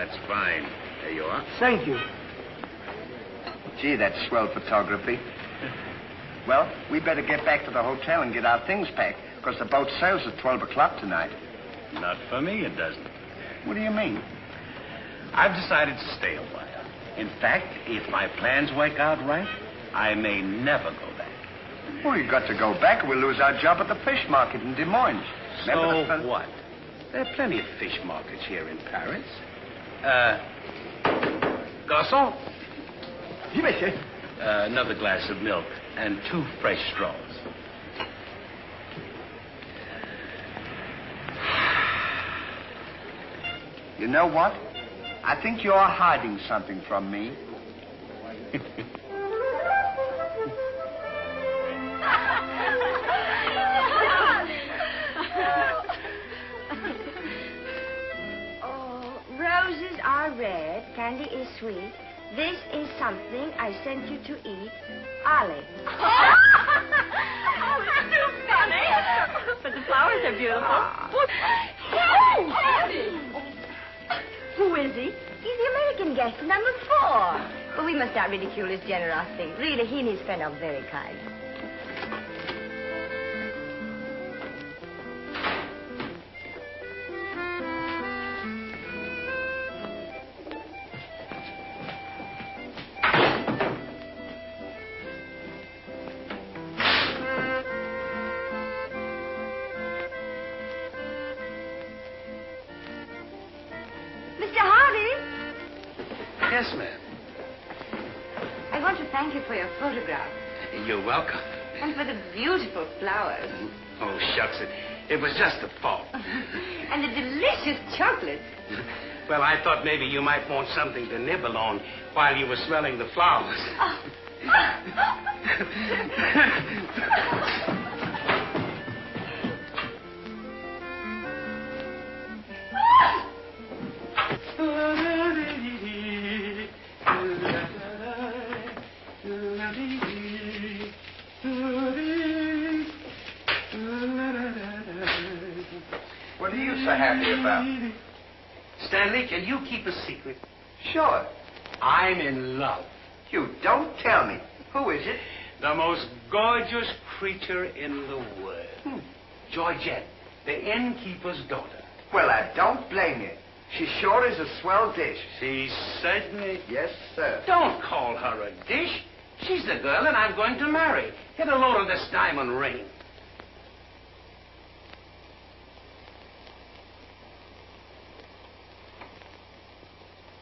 That's fine. There you are. Thank you. Gee, that's swell photography. Well, we better get back to the hotel and get our things packed, because the boat sails at 12 o'clock tonight. Not for me, it doesn't. What do you mean? I've decided to stay a while. In fact, if my plans work out right, I may never go back. Well, you've got to go back or we'll lose our job at the fish market in Des Moines. So what? There are plenty of fish markets here in Paris. Garçon? You may say. Another glass of milk and 2 fresh straws. You know what? I think you're hiding something from me. Oh, roses are red, candy is sweet. This is something I sent you to eat. Ollie. Oh, it's too funny. But the flowers are beautiful. Who is he? He's the American guest, number 4. Well, we must not ridicule his generosity. Really, he and his friend are very kind. Yes, ma'am. I want to thank you for your photograph. You're welcome. And for the beautiful flowers. Oh, shucks. It was just a thought. And the delicious chocolates. Well, I thought maybe you might want something to nibble on while you were smelling the flowers. Oh. What are you so happy about? Stanley, can you keep a secret? Sure. I'm in love. You don't tell me. Who is it? The most gorgeous creature in the world. Georgette, the innkeeper's daughter. Well, I don't blame you. She sure is a swell dish. She certainly... Yes, sir. Don't call her a dish. She's the girl that I'm going to marry. Get a load of this diamond ring.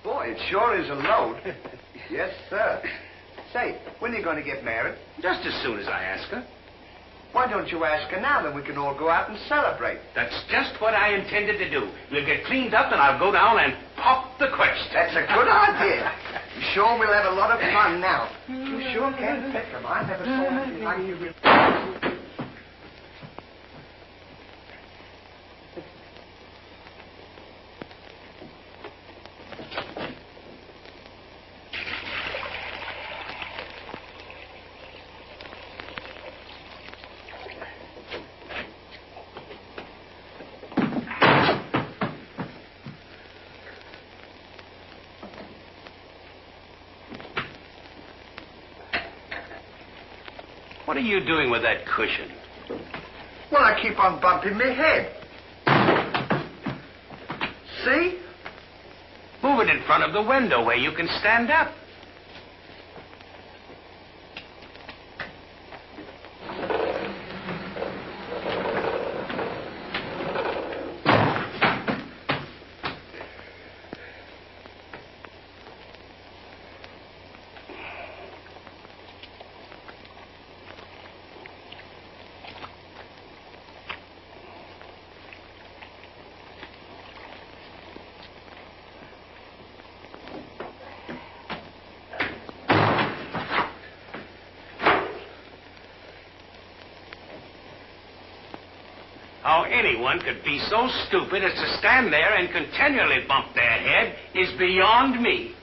Boy, it sure is a load. Yes, sir. Say, when are you going to get married? Just as soon as I ask her. Why don't you ask her now, then we can all go out and celebrate? That's just what I intended to do. We'll get cleaned up and I'll go down and pop the question. That's a good idea. I'm sure we'll have a lot of fun now. You sure can pick them. I never saw anything like you. What are you doing with that cushion? Well, I keep on bumping my head. See? Move it in front of the window where you can stand up. How anyone could be so stupid as to stand there and continually bump their head is beyond me.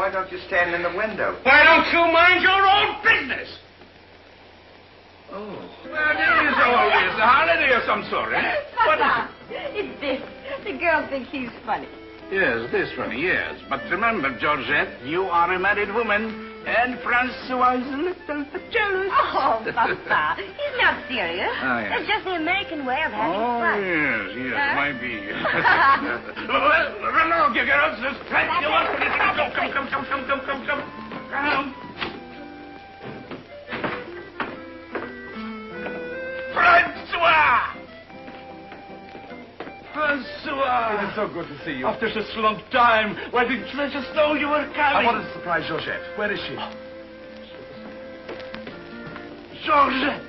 why don't you stand in the window? Why don't you mind your own business? Oh. Well, it is always a holiday of some sort, eh? What is Papa, it's this. The girl thinks he's funny. it? Yes, this one, yes. But remember, Georgette, you are a married woman, and Francois is a little bit jealous. Oh, Papa, he's not serious. Oh, yes. It's just the American way of having Oh, fun. yes, Huh? might be. Well, run along, you girls. There's plenty of us. Come. Francois! Francois! It's so good to see you. After such a long time, why didn't you let us know you were I coming? wanted to surprise Georgette. Where is she? Georgette!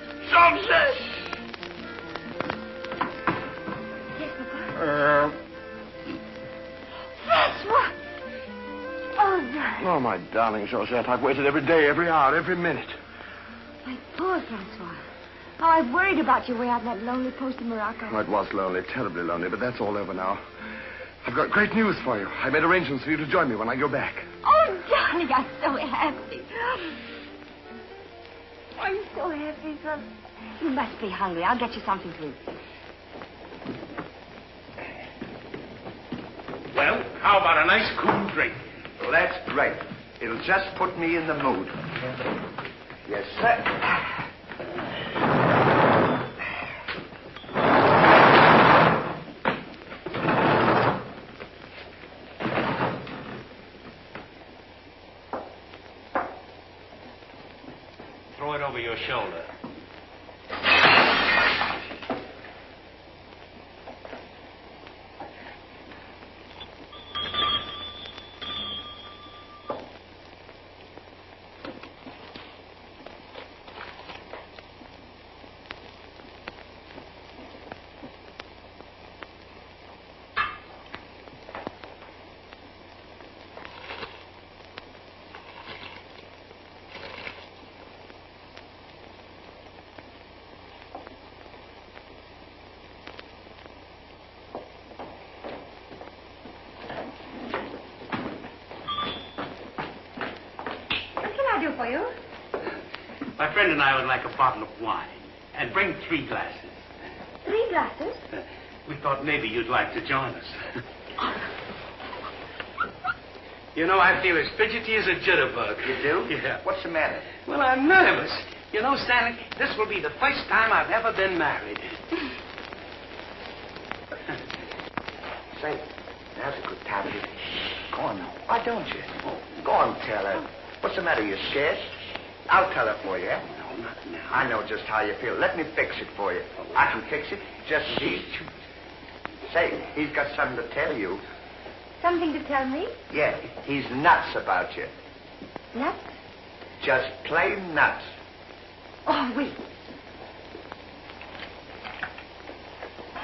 Yes, Papa. Francois! Oh, darling. Oh, my darling Georgette, I've waited every day, every hour, every minute. My poor Francois. Oh, I've worried about you way out in that lonely post in Morocco. Oh, it was lonely, terribly lonely, but that's all over now. I've got great news for you. I made arrangements for you to join me when I go back. Oh, darling, I'm so happy. I'm so happy, son. You must be hungry. I'll get you something to eat. Well, how about a nice cool drink? Well, that's great. It'll just put me in the mood. Yes, sir. Throw it over your shoulder. Do for you? My friend and I would like a bottle of wine. And bring 3 glasses. 3 glasses? We thought maybe you'd like to join us. You know, I feel as fidgety as a jitterbug. You do? Yeah. What's the matter? Well, I'm nervous. You know, Stanley, this will be the first time I've ever been married. Say, now's a good time to... Go on now. Why don't you? Go on, tell her. What's the matter? You scared? I'll tell her for you, eh? No, not now. I know just how you feel. Let me fix it for you. I can fix it. Just see. Say, he's got something to tell you. Something to tell me? Yeah, he's nuts about you. Nuts? Just plain nuts. Oh, wait.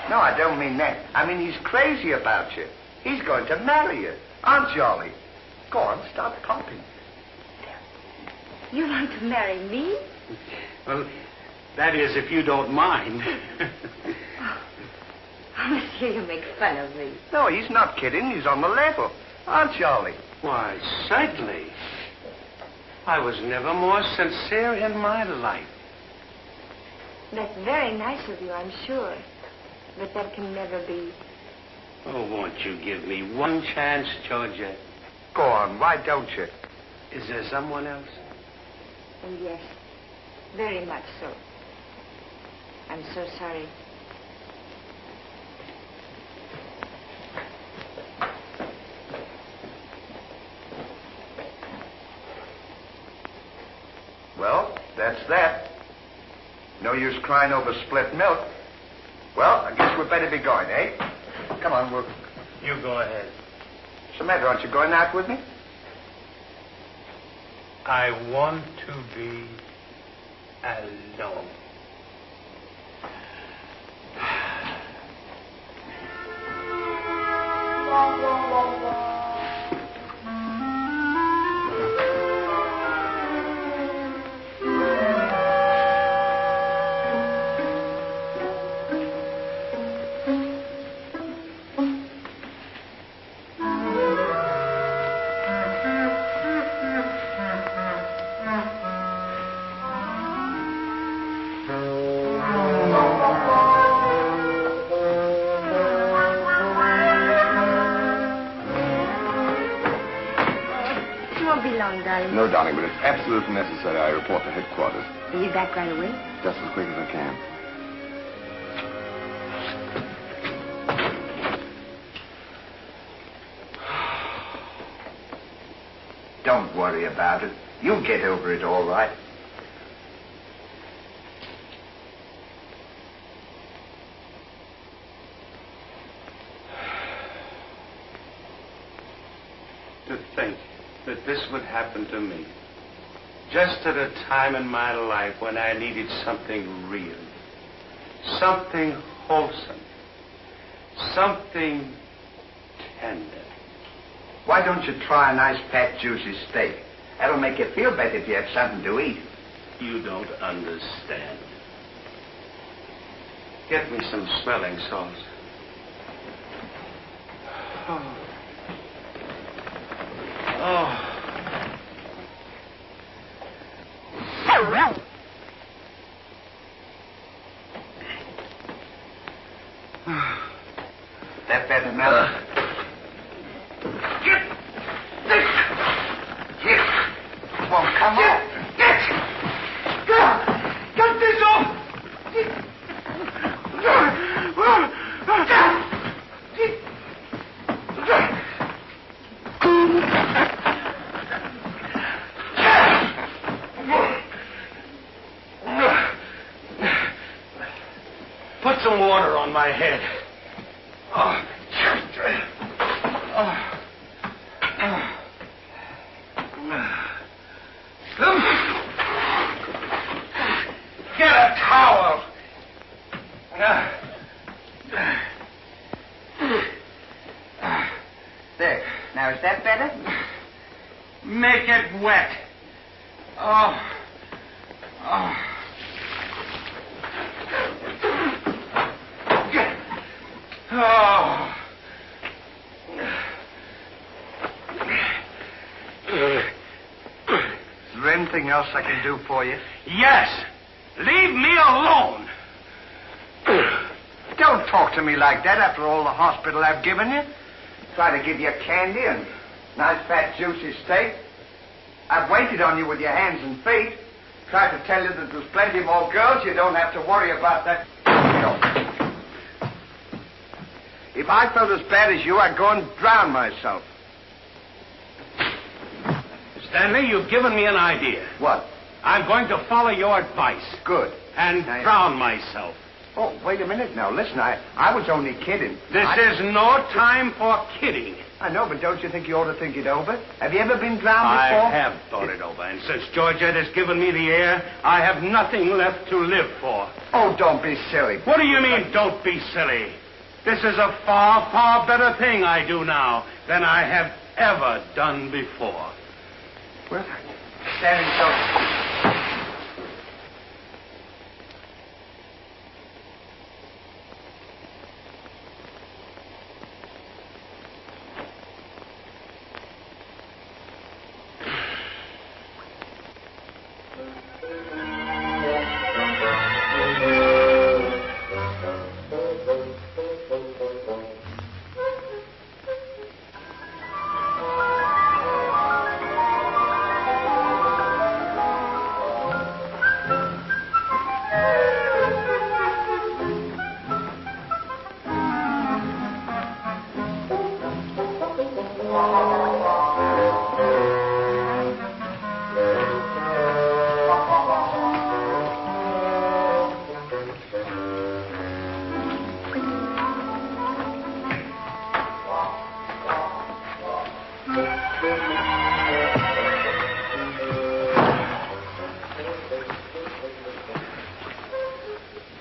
No, I don't mean that. I mean he's crazy about you. He's going to marry you. Aren't you, Ollie? Go on, start pumping. You want to marry me? Well, that is, if you don't mind. Oh, monsieur, you make fun of me. No, he's not kidding. He's on the level. Aren't you, Ollie? Why, certainly. I was never more sincere in my life. That's very nice of you, I'm sure. But that can never be. Oh, won't you give me one chance, Georgette? Go on, why don't you? Is there someone else? And yes, very much so. I'm so sorry. Well, that's that. No use crying over spilt milk. Well, I guess we'd better be going, eh? Come on, we'll... You go ahead. What's the matter? Aren't you going out with me? I want to be alone. long, darling. No, darling, but it's absolutely necessary I report to headquarters. Are you back right away? Just as quick as I can. Don't worry about it. You'll get over it all right. To think that this would happen to me. Just at a time in my life when I needed something real. Something wholesome. Something tender. Why don't you try a nice fat, juicy steak? That'll make you feel better if you have something to eat. You don't understand. Get me some smelling salts. Oh. Oh. That better now? Get this! It won't come off. Get this off! Put some water on my head. Oh. Get a towel. There. Now, is that better? Make it wet. Oh. Oh. Oh. Is there anything else I can do for you? Yes. Leave me alone. Don't talk to me like that after all the hospital I've given you. Try to give you candy and nice fat juicy steak. I've waited on you with your hands and feet. Tried to tell you that there's plenty more girls. You don't have to worry about that. If I felt as bad as you, I'd go and drown myself. Stanley, you've given me an idea. What? I'm going to follow your advice. Good. And drown myself. Oh, wait a minute now. Listen, I was only kidding. This is no time for kidding. I know, but don't you think you ought to think it over? Have you ever been drowned I before? have thought it over, and since Georgette has given me the air, I have nothing left to live for. Oh, don't be silly. What do you mean, don't be silly? This is a far, far better thing I do now than I have ever done before. Well, standing so...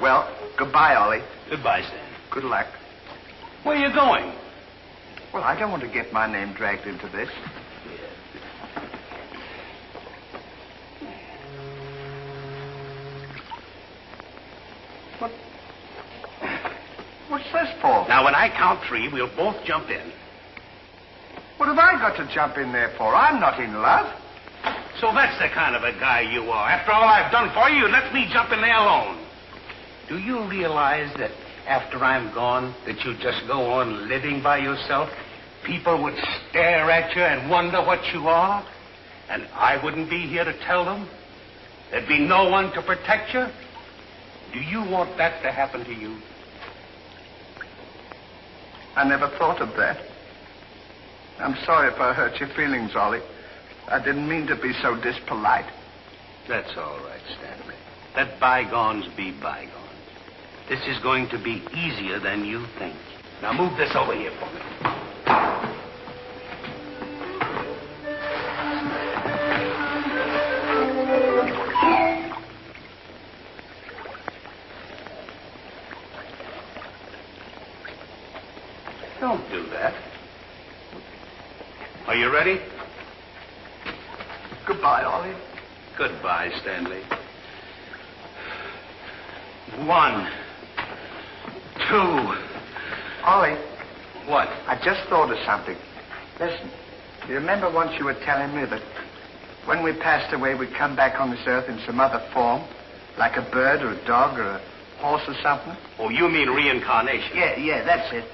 Well, goodbye, Ollie. Goodbye, Stan. Good luck. Where are you going? Well, I don't want to get my name dragged into this. What's this for? Now, when I count three, we'll both jump in. What have I got to jump in there for? I'm not in love. So that's the kind of a guy you are. After all I've done for you, let me jump in there alone. Do you realize that after I'm gone, that you just go on living by yourself? People would stare at you and wonder what you are. And I wouldn't be here to tell them? There'd be no one to protect you? Do you want that to happen to you? I never thought of that. I'm sorry if I hurt your feelings, Ollie. I didn't mean to be so dispolite. That's all right, Stanley. Let bygones be bygones. This is going to be easier than you think. Now move this over here for me. Don't do that. Are you ready? Goodbye, Ollie. Goodbye, Stanley. 1, 2. Ollie. What? I just thought of something. Listen, you remember once you were telling me that when we passed away, we'd come back on this earth in some other form? Like a bird or a dog or a horse or something? Oh, you mean reincarnation? Yeah, that's it.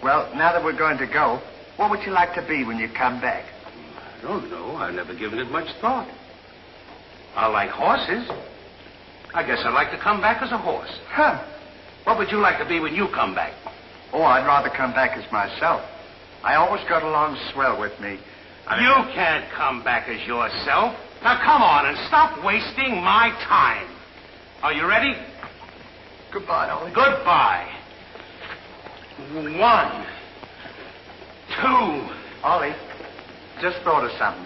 Well, now that we're going to go, what would you like to be when you come back? I don't know. I've never given it much thought. I like horses. I guess I'd like to come back as a horse. Huh. What would you like to be when you come back? Oh, I'd rather come back as myself. I always got along swell with me. You can't come back as yourself. Now, come on and stop wasting my time. Are you ready? Goodbye, Ollie. Goodbye. 1, 2. Ollie, just thought of something.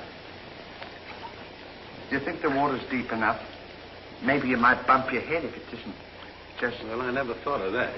Do you think the water's deep enough? Maybe you might bump your head if it isn't just... Well, I never thought of that.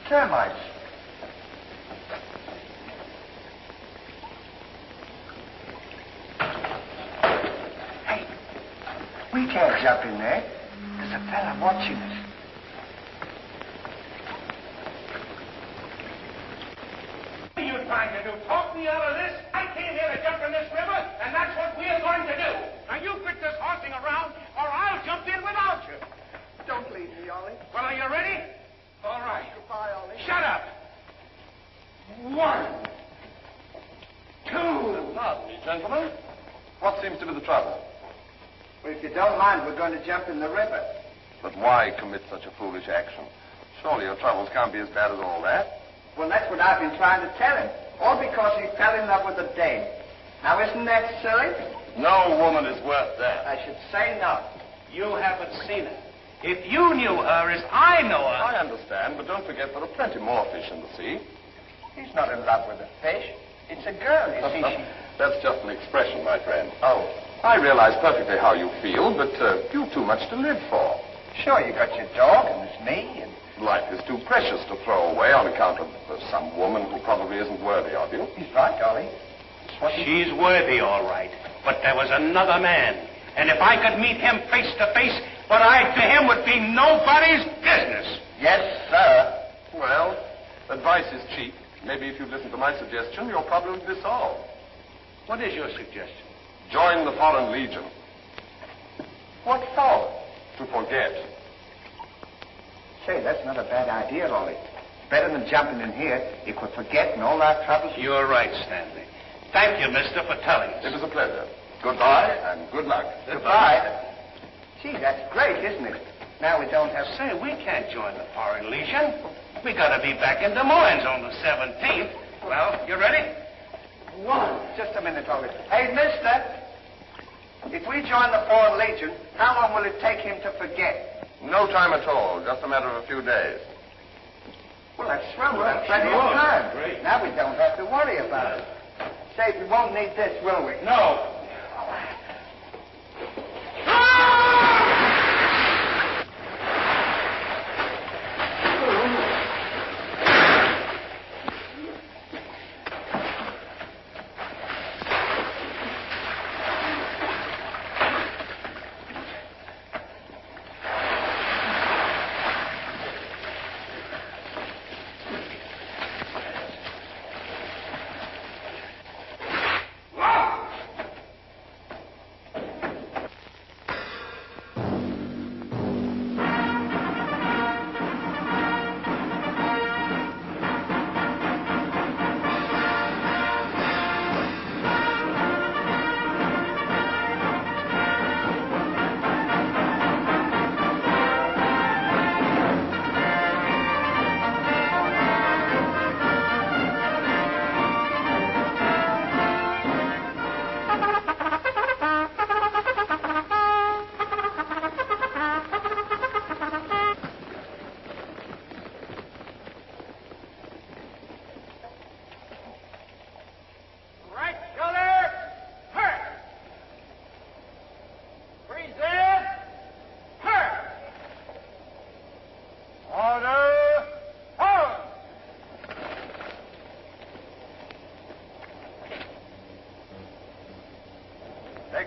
Termites. Hey, we can't jump in there. There's a fella watching us. What are you trying to do? Talk me out of this? I came here to jump in this river, and that's what we're going to do. Now, you quit this horsing around, or I'll jump in without you. Don't leave me, Ollie. Well, are you ready? All right. Goodbye, Ollie. Shut up. 1, 2. Pardon me, gentlemen. What seems to be the trouble? Well, if you don't mind, we're going to jump in the river. But why commit such a foolish action? Surely your troubles can't be as bad as all that. Well, that's what I've been trying to tell him. All because he fell in love with a dame. Now, isn't that silly? No woman is worth that. I should say not. You haven't seen her. If you knew her as I know her... I understand, but don't forget there are plenty more fish in the sea. He's not in love with a fish. It's a girl, you see. That's just an expression, my friend. Oh. I realize perfectly how you feel, but you've too much to live for. Sure, you got your dog, and there's me, and... Life is too precious to throw away on account of some woman who probably isn't worthy of you. He's right, Ollie. She's worthy, all right. But there was another man. And if I could meet him face to face, what I to him would be nobody's business. Yes, sir. Well, advice is cheap. Maybe if you'd listen to my suggestion, your problem would be solved. What is your suggestion? Join the Foreign Legion. What for? To forget. Say, that's not a bad idea, Ollie. Better than jumping in here if we're forgetting all our troubles. You're right, Stanley. Thank you, mister, for telling us. It was a pleasure. Goodbye and good luck. Goodbye. Gee, that's great, isn't it? Now we don't have... Say, we can't join the Foreign Legion. We gotta be back in Des Moines on the 17th. Well, you ready? 1. Just a minute, Ollie. Hey, mister. If we join the Foreign Legion, how long will it take him to forget? No time at all. Just a matter of a few days. Well, that's swell. We'll have plenty of time. Great. Now we don't have to worry about it. Say, we won't need this, will we? No.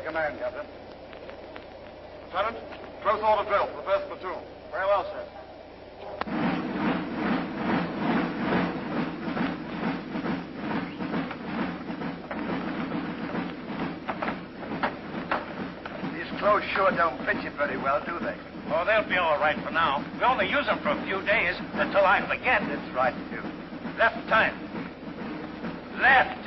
take command, Captain. Lieutenant, close order drill for the first platoon. Very well, sir. These clothes sure don't fit you very well, do they? Oh, they'll be all right for now. We only use them for a few days until I forget. That's right, too. Left time. Left.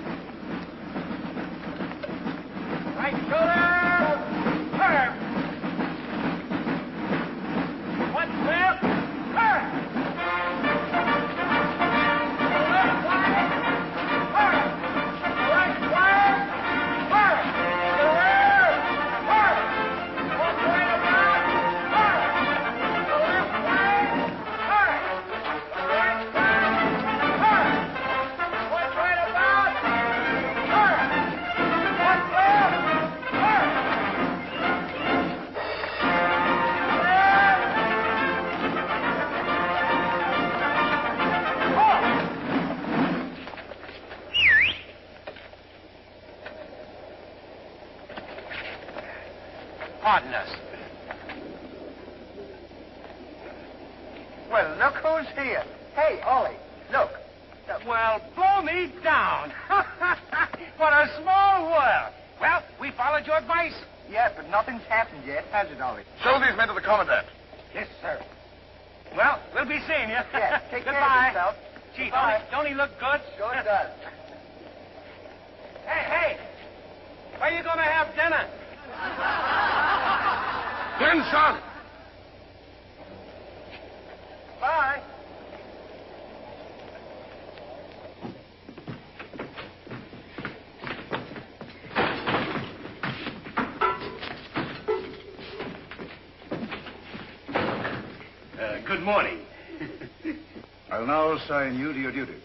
Right shoulder. Turn. One left. Turn. Left side. Turn. Right side. Turn. The rear. Turn. One right about. Turn. The left side. Turn. The right side. Turn. One right about. Turn. One left. Turn. Pardon us. Well, look who's here. Hey, Ollie, look. Well, blow me down. What a small world. Well, we followed your advice. Yeah, but nothing's happened yet, has it, Ollie? Show these men to the commandant. Yes, sir. Well, we'll be seeing you. Yeah, take care Goodbye. of yourself. Gee, Goodbye. don't he look good? Sure does. Hey, where you going to have dinner? Then, son. Bye. Good morning. I'll now assign you to your duties.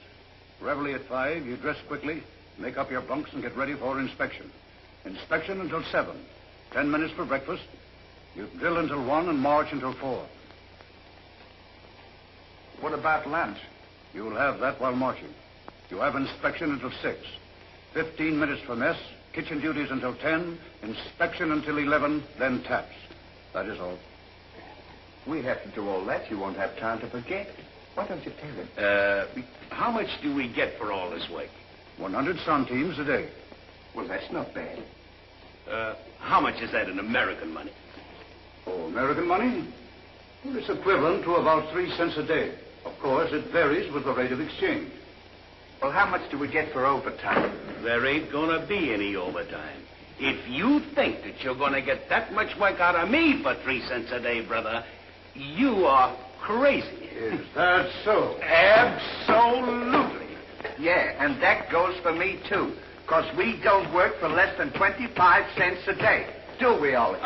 Reveille at 5, you dress quickly, make up your bunks, and get ready for inspection. Inspection until 7. 10 minutes for breakfast. You drill until 1 and march until 4. What about lunch? You'll have that while marching. You have inspection until 6. 15 minutes for mess, kitchen duties until 10, inspection until 11, then taps. That is all. We have to do all that. You won't have time to forget. Why don't you tell him? How much do we get for all this work? 100 centimes a day. Well, that's not bad. How much is that in American money? Oh, American money? Well, it's equivalent to about 3 cents a day. Of course, it varies with the rate of exchange. Well, how much do we get for overtime? There ain't gonna be any overtime. If you think that you're gonna get that much work out of me for 3 cents a day, brother, you are crazy. Is that so? Absolutely. Yeah, and that goes for me, too. Because we don't work for less than 25 cents a day. Do we, Ollie?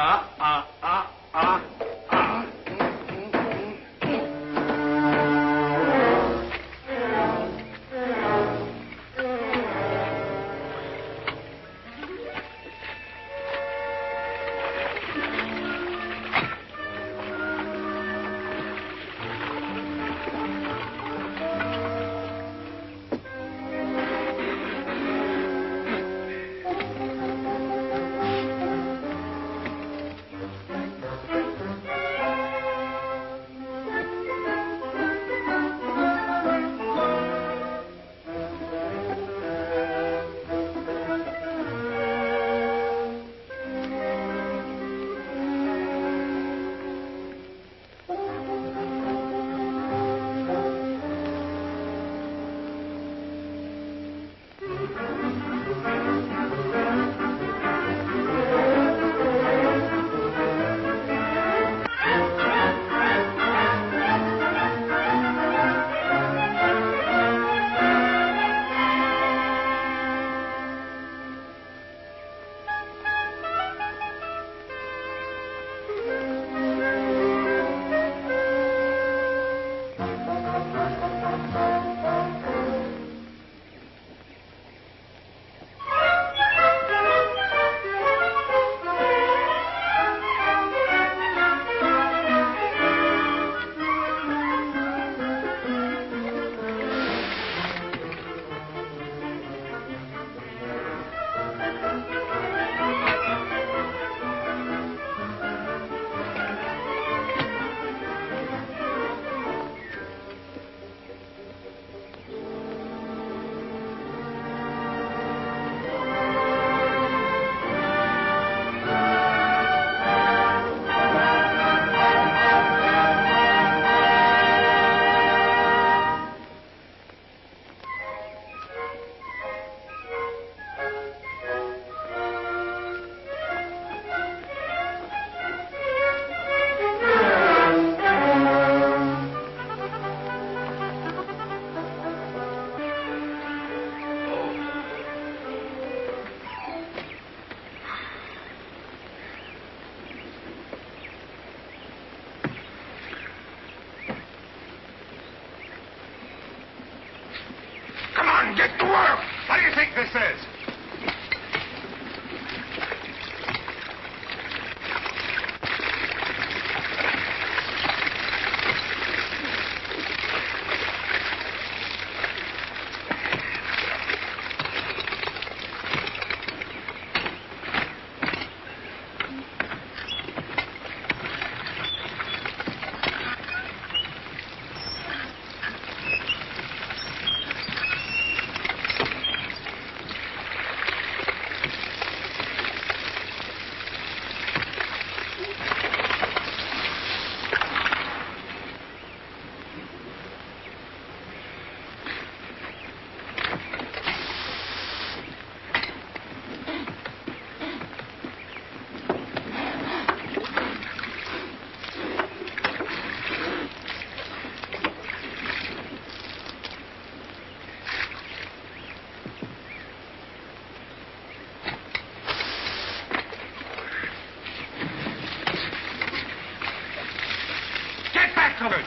to work.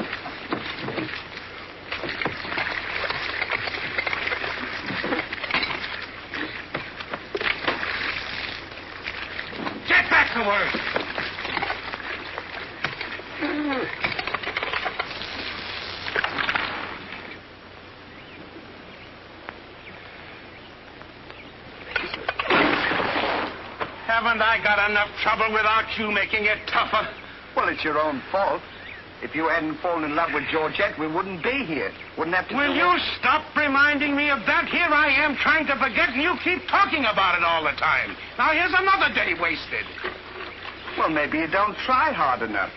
Get back to work. Haven't I got enough trouble without you making it tougher? Well, it's your own fault. If you hadn't fallen in love with Georgette, we wouldn't be here. Wouldn't have to... Will you stop reminding me of that? Here I am trying to forget, and you keep talking about it all the time. Now, here's another day wasted. Well, maybe you don't try hard enough.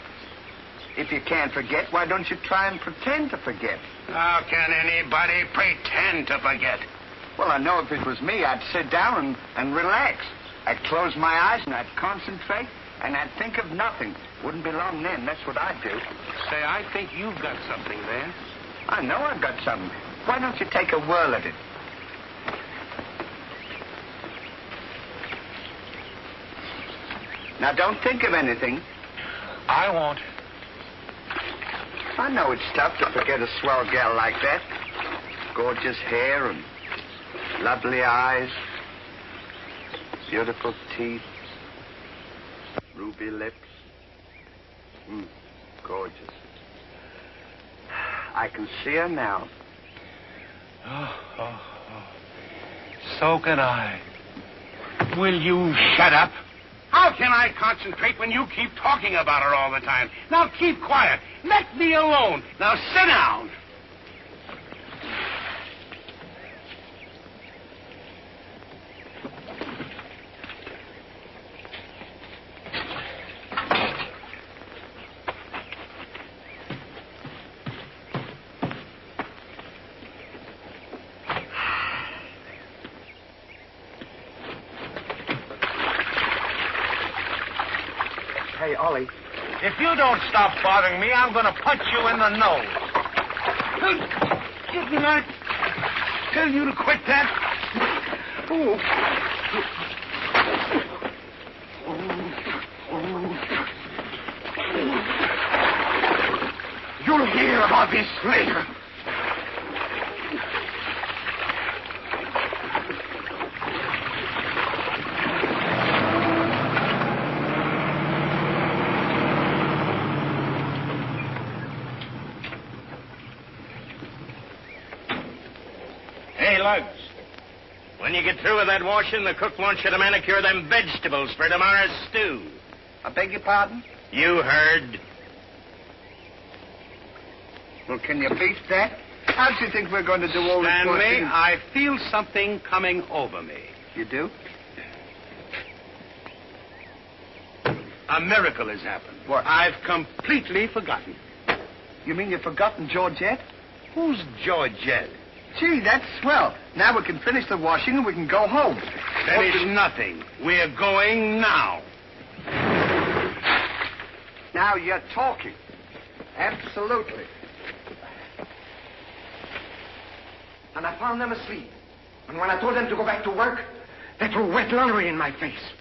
If you can't forget, why don't you try and pretend to forget? How can anybody pretend to forget? Well, I know if it was me, I'd sit down and relax. I'd close my eyes and I'd concentrate, and I'd think of nothing. Wouldn't be long then. That's what I'd do. Say, I think you've got something there. I know I've got something. Why don't you take a whirl at it? Now, don't think of anything. I won't. I know it's tough to forget a swell gal like that. Gorgeous hair and lovely eyes. Beautiful teeth. Ruby lips. Gorgeous. I can see her now. Oh. So can I. Will you shut up? How can I concentrate when you keep talking about her all the time? Now keep quiet. Let me alone. Now sit down. Hey, Ollie. If you don't stop bothering me, I'm going to punch you in the nose. Didn't I tell you to quit that? You'll hear about this later. When you get through with that washing, the cook wants you to manicure them vegetables for tomorrow's stew. I beg your pardon? You heard. Well, can you beat that? How do you think we're going to do all this Stanley, washing? I feel something coming over me. You do? A miracle has happened. What? I've completely forgotten. You mean you've forgotten Georgette? Who's Georgette? Gee, that's swell. Now we can finish the washing and we can go home. Finish nothing. We're going now. Now you're talking. Absolutely. And I found them asleep. And when I told them to go back to work, they threw wet laundry in my face.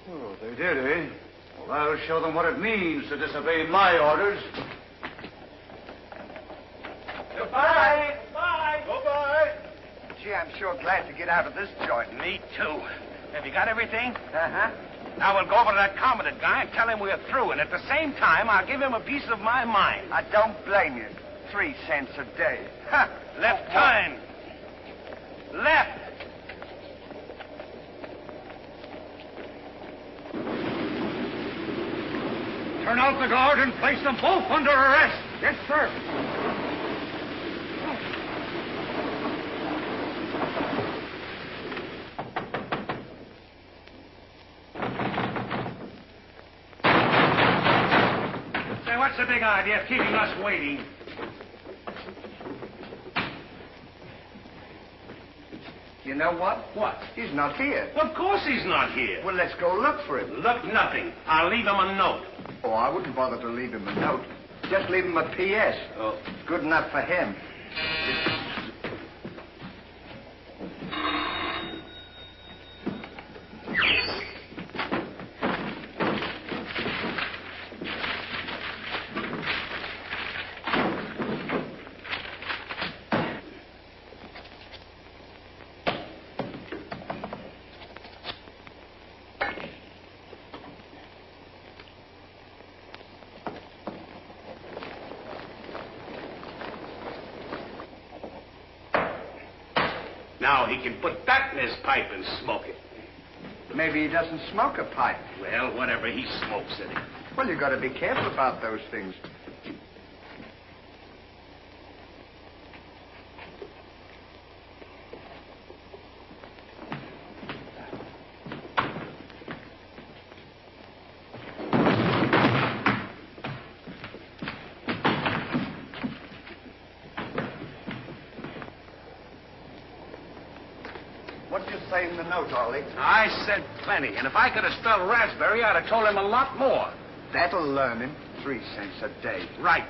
Oh, they did, eh? Well, I'll show them what it means to disobey my orders. Goodbye. Bye. Goodbye. Gee, I'm sure glad to get out of this joint. Me too. Have you got everything? Uh-huh. Now we'll go over to that Comedy guy and tell him we're through. And at the same time, I'll give him a piece of my mind. I don't blame you. 3 cents a day. Ha! Left turn. Left. Turn out the guard and place them both under arrest. Yes, sir. Say, what's the big idea of keeping us waiting? You know what? What? He's not here. Of course he's not here. Well, let's go look for him. Look, nothing. I'll leave him a note. Oh, I wouldn't bother to leave him a note. Just leave him a P.S. Oh. Good enough for him. Now he can put that in his pipe and smoke it. Maybe he doesn't smoke a pipe. Well, whatever, he smokes it. Well, you got to be careful about those things. What did you say in the note, Ollie? I said plenty, and if I could have spelled raspberry, I'd have told him a lot more. That'll learn him. 3 cents a day. Right.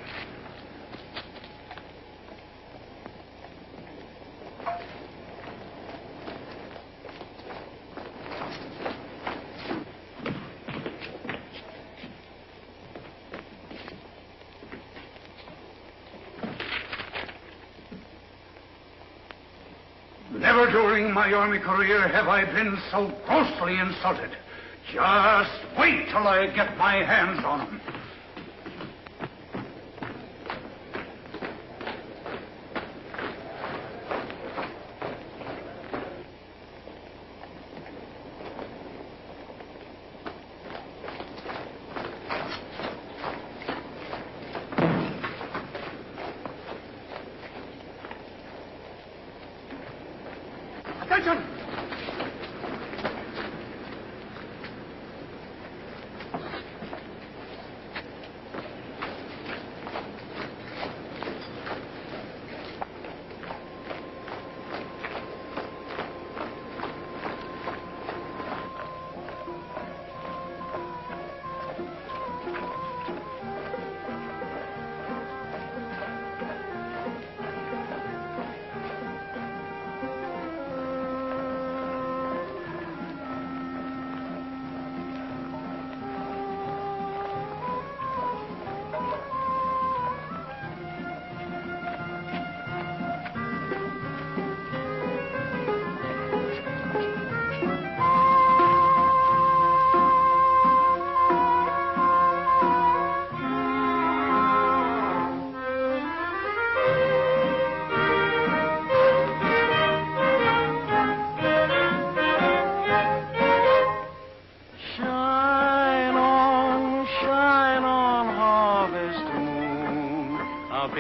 Never during my army career have I been so grossly insulted. Just wait till I get my hands on him. Attention!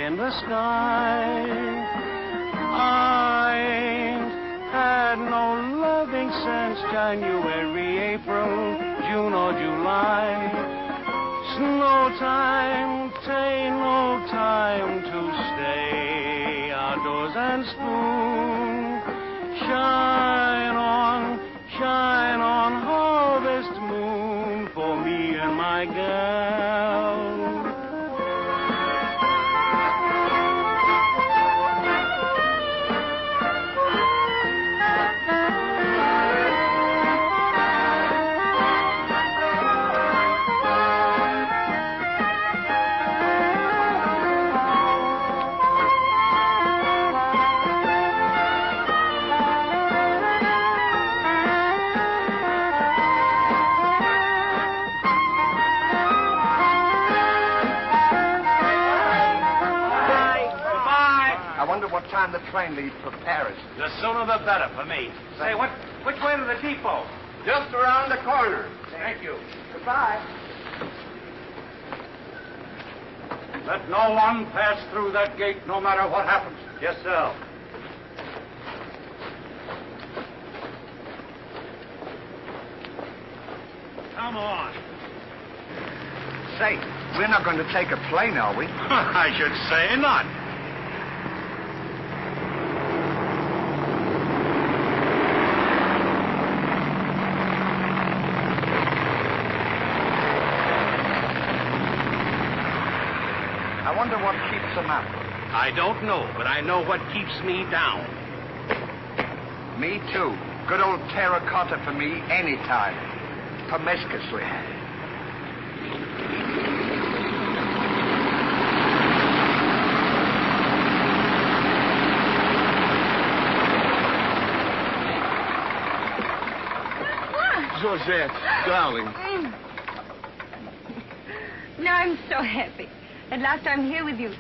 in the sky. I ain't had no loving since January, April, June or July. Snow time, tain't no time to stay outdoors and spoon. Shine on, harvest moon for me and my gal. What time the train leaves for Paris? The sooner the better for me. Say, which way to the depot? Just around the corner. Thank you. Goodbye. Let no one pass through that gate, no matter what happens. Yes, sir. Come on. Say, we're not going to take a plane, are we? I should say not. I wonder what keeps them up. I don't know, but I know what keeps me down. Me, too. Good old terracotta for me anytime. Promiscuously. Georgette, darling. Now I'm so happy. At last I'm here with you.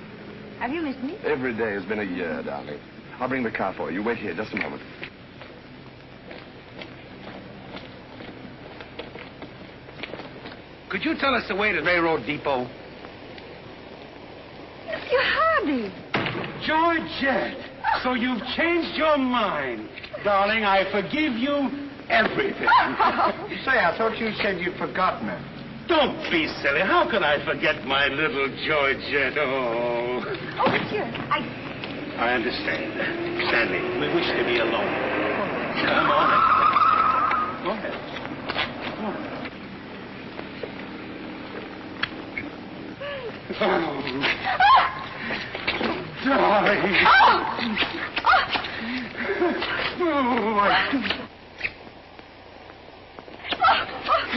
Have you missed me? Every day has been a year, darling. I'll bring the car for you. Wait here just a moment. Could you tell us the way to the railroad depot? Mr. Hardy. Georgette, so you've changed your mind. Darling, I forgive you everything. Say, I thought you said you'd forgotten her. Don't be silly. How can I forget my little Georgette? Oh. Oh, monsieur, I understand. Stanley, we wish to be alone. Come on. Go ahead. Darling.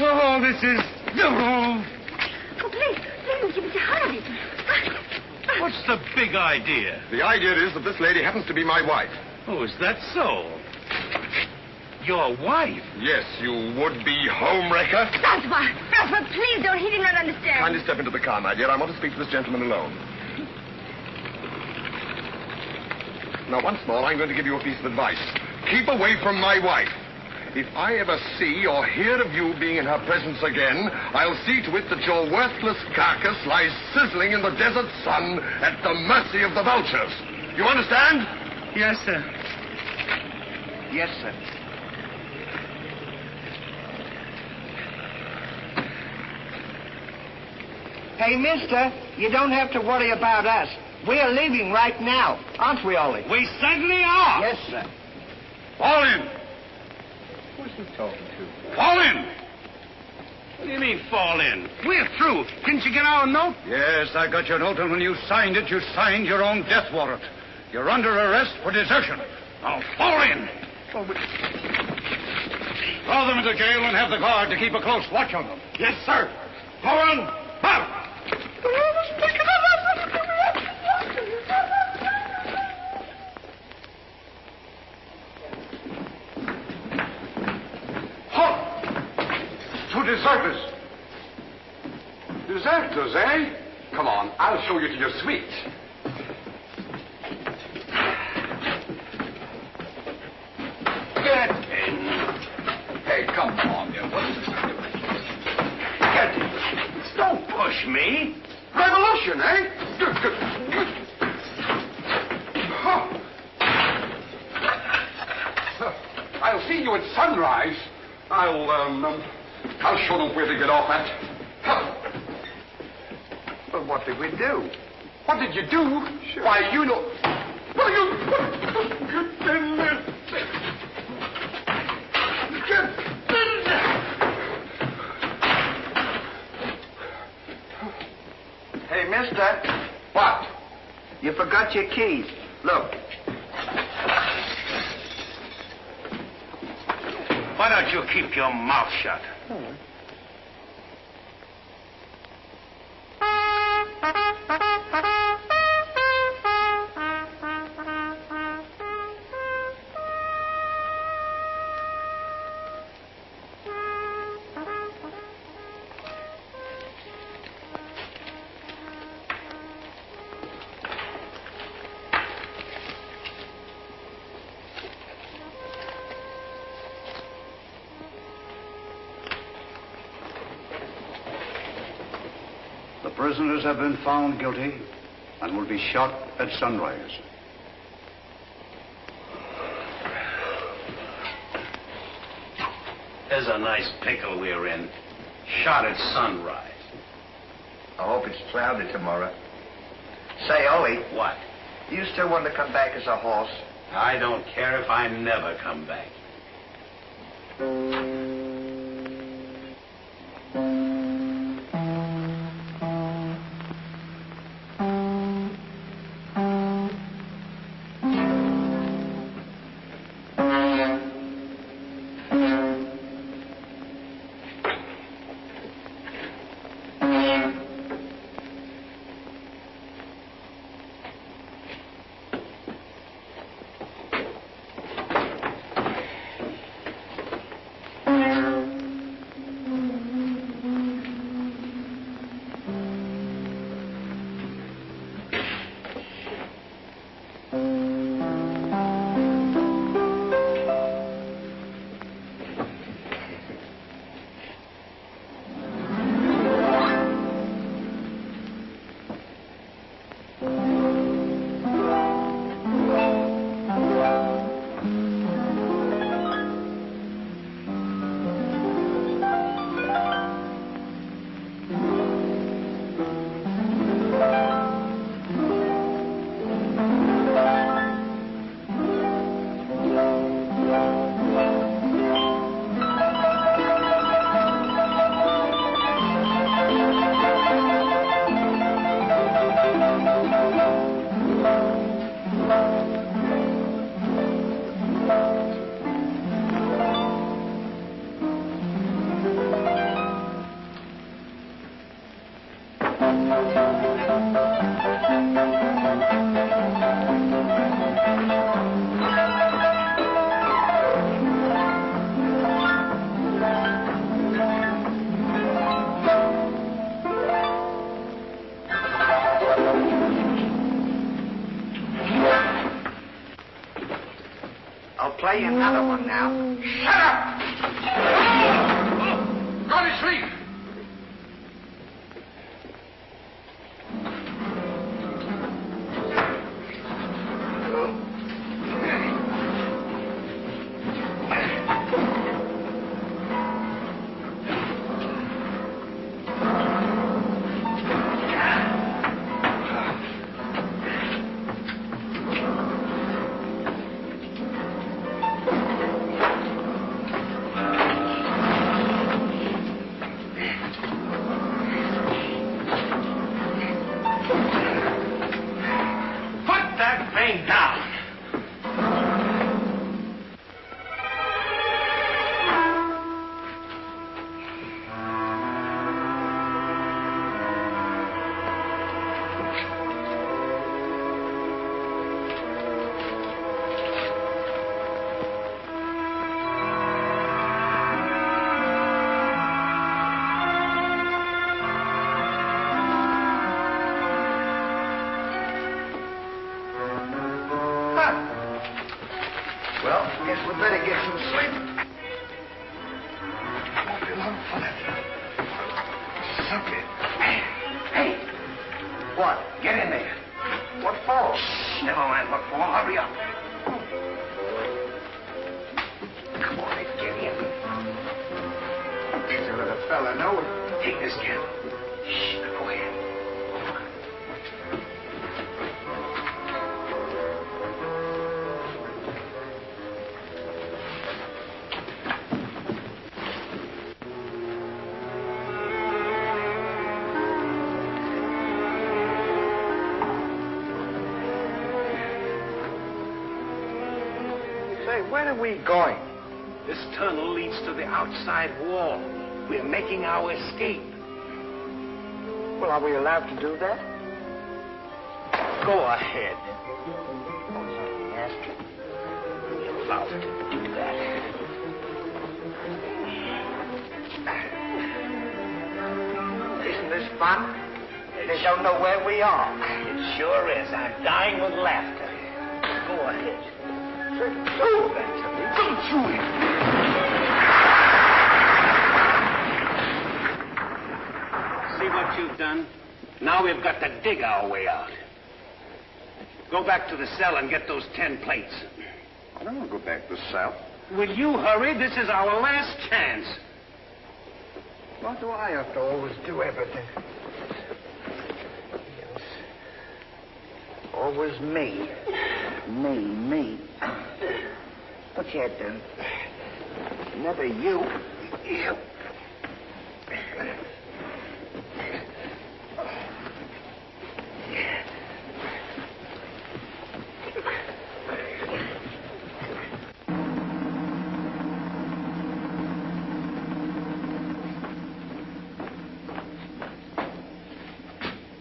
Oh, this is... Oh, please, Mr. Hardy. What's the big idea? The idea is that this lady happens to be my wife. Oh, is that so? Your wife? Yes, you would-be homewrecker. Francois, please don't. He did not understand. Kindly step into the car, my dear. I want to speak to this gentleman alone. Now, once more, I'm going to give you a piece of advice. Keep away from my wife. If I ever see or hear of you being in her presence again, I'll see to it that your worthless carcass lies sizzling in the desert sun at the mercy of the vultures. You understand? Yes, sir. Yes, sir. Hey, mister, you don't have to worry about us. We're leaving right now. Aren't we, Ollie? We certainly are. Yes, sir. Fall in. Who's he talking to? Fall in. What do you mean, fall in? We're through. Didn't you get our note? Yes, I got your note, and when you signed it, you signed your own death warrant. You're under arrest for desertion. Now, fall in. Throw them into jail and have the guard to keep a close watch on them. Yes, sir. Go on. Out. Two deserters. Deserters, eh? Come on, I'll show you to your suite. Get in. Hey, come on, you. Get in. Don't push me. Revolution, eh? Huh. I'll see you at sunrise. I'll show them where to get off at. Huh. Well, what did we do? What did you do? Sure. Why, you know... Well, Hey, mister. What? You forgot your keys. Look. Why don't you keep your mouth shut? The prisoners have been found guilty and will be shot at sunrise. There's a nice pickle we're in. Shot at sunrise. I hope it's cloudy tomorrow. Say, Ollie. What? You still want to come back as a horse? I don't care if I never come back. Shut up! Go to sleep! Where are we going? This tunnel leads to the outside wall. We're making our escape. Well, are we allowed to do that? Go ahead. Yes. We're allowed to do that. Isn't this fun? They don't know where we are. It sure is. I'm dying with laughter. Go ahead. Do that to me. Don't you? See what you've done? Now we've got to dig our way out. Go back to the cell and get those 10 plates. I don't want to go back to the cell. Will you hurry? This is our last chance. Why do I have to always do everything? Yes. Always me. Me. But yet, never you. You.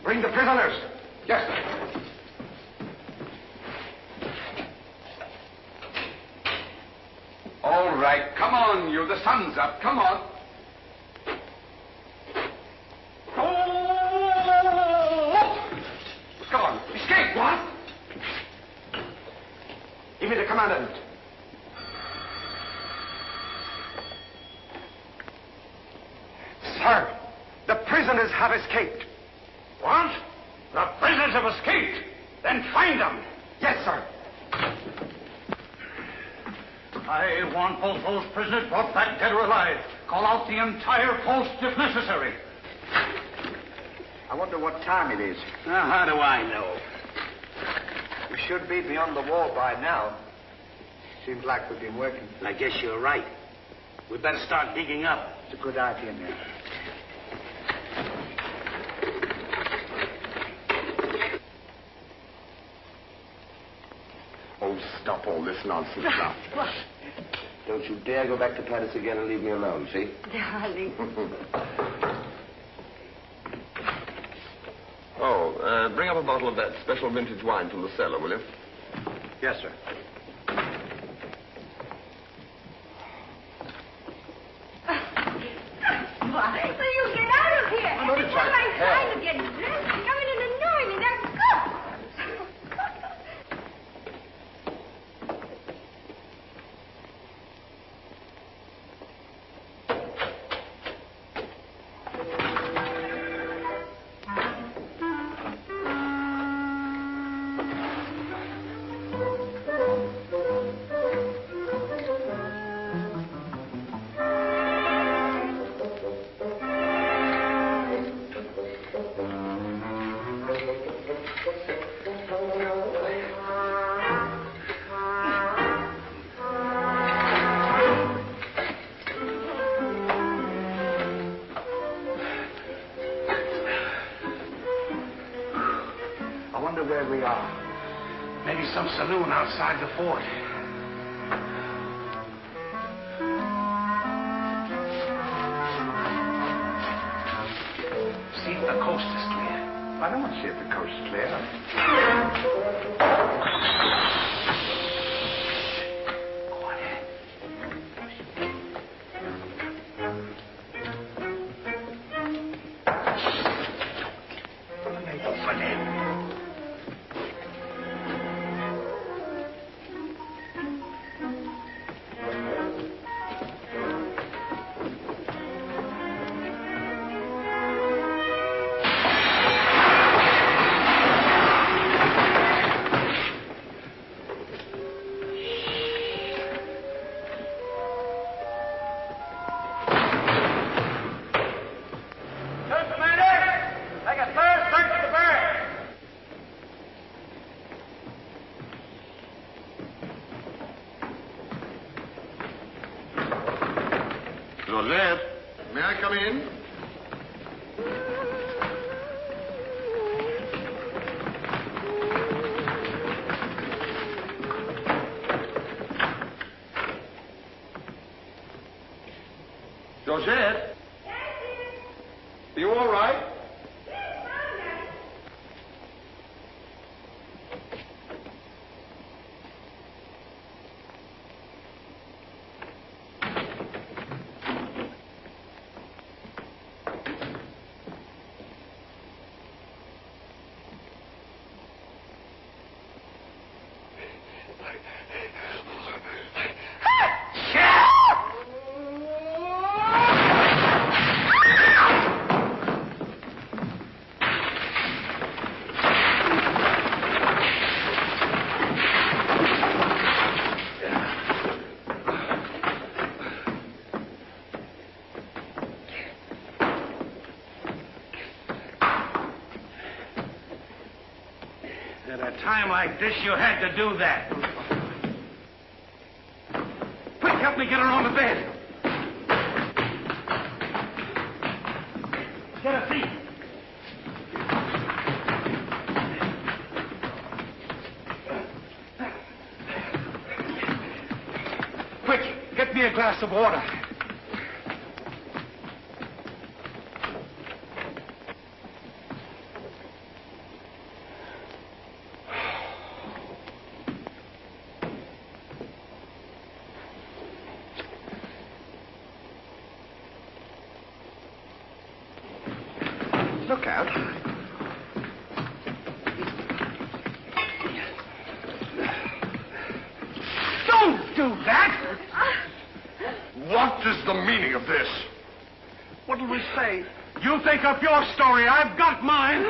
Bring the prisoners. Yes, sir. All right, come on, you. The sun's up. Come on. Oh! Come on. Escape. What? Give me the commandant. Sir, the prisoners have escaped. What? The prisoners have escaped. Then find them. Yes, sir. I want both those prisoners brought back dead or alive. Call out the entire post if necessary. I wonder what time it is. Now, how do I know? We should be beyond the wall by now. Seems like we've been working. I guess you're right. We'd better start digging up. It's a good idea, man. Oh, stop all this nonsense now. What? Don't you dare go back to Paris again and leave me alone, see? Darling. Bring up a bottle of that special vintage wine from the cellar, will you? Yes, sir. Why? Will you get out of here? I'm only It's trying not to my help. time to get dressed. You come in and annoy me. That's good. there we are. Maybe some saloon outside the fort. See if the coast is clear. I don't want to see if the coast is clear. Georgette, may I come in? Georgette? Are you all right? At a time like this, you had to do that. Quick, help me get her on the bed. Get a seat. Quick, get me a glass of water. Look out. Don't do that! What is the meaning of this? What'll we say? You think up your story. I've got mine.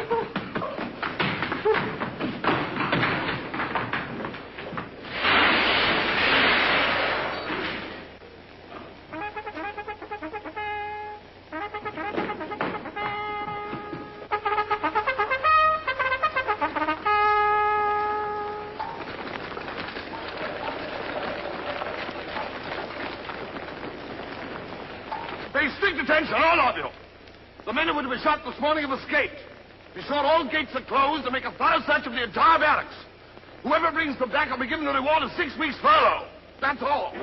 Pay strict attention, all of you. The men who were to be shot this morning have escaped. Be sure all gates are closed and make a thorough search of the entire barracks. Whoever brings them back will be given a reward of 6 weeks' furlough. That's all.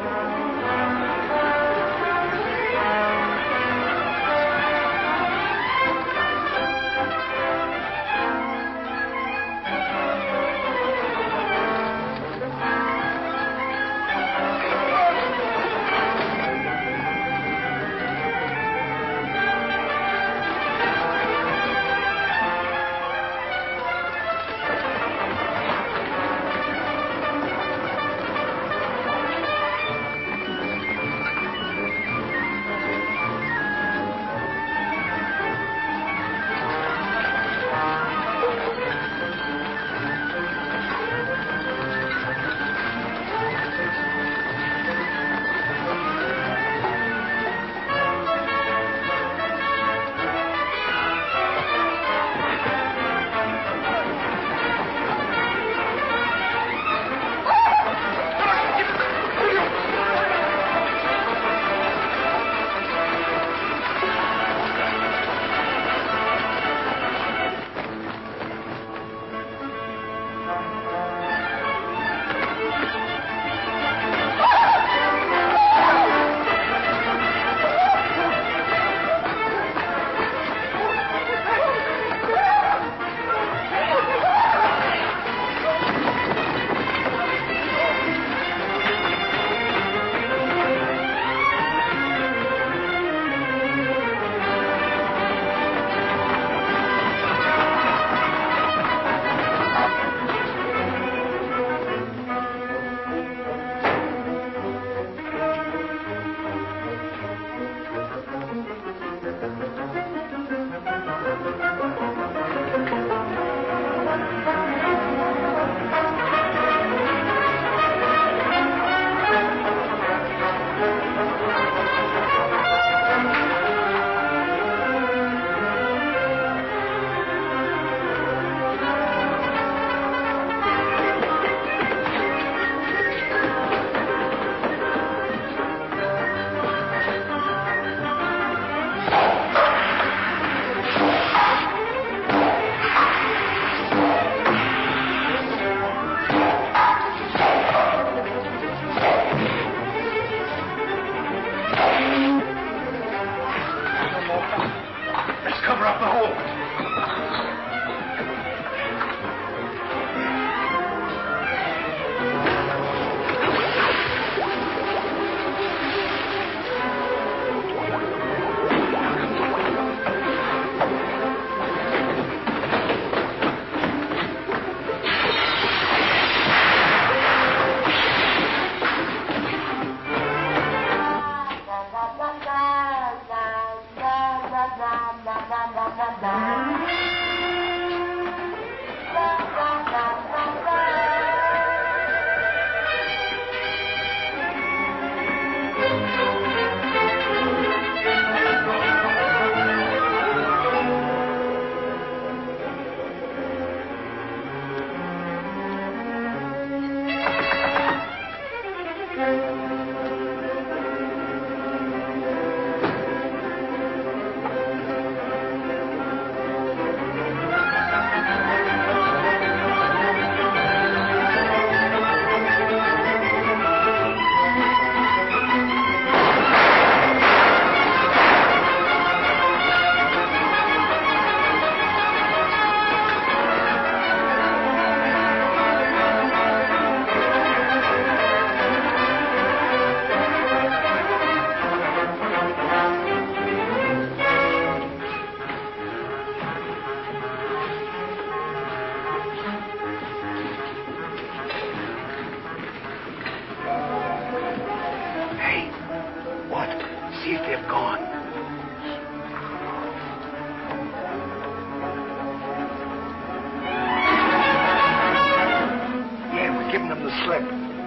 cover up the hole.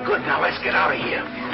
Good, now let's get out of here.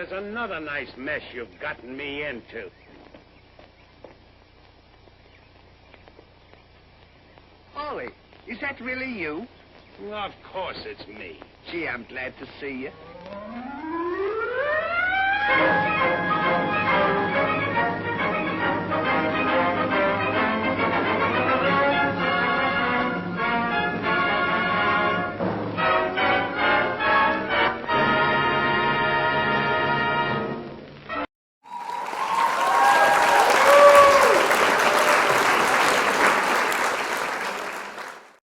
There's another nice mess you've gotten me into. Ollie, is that really you? Of course it's me. Gee, I'm glad to see you.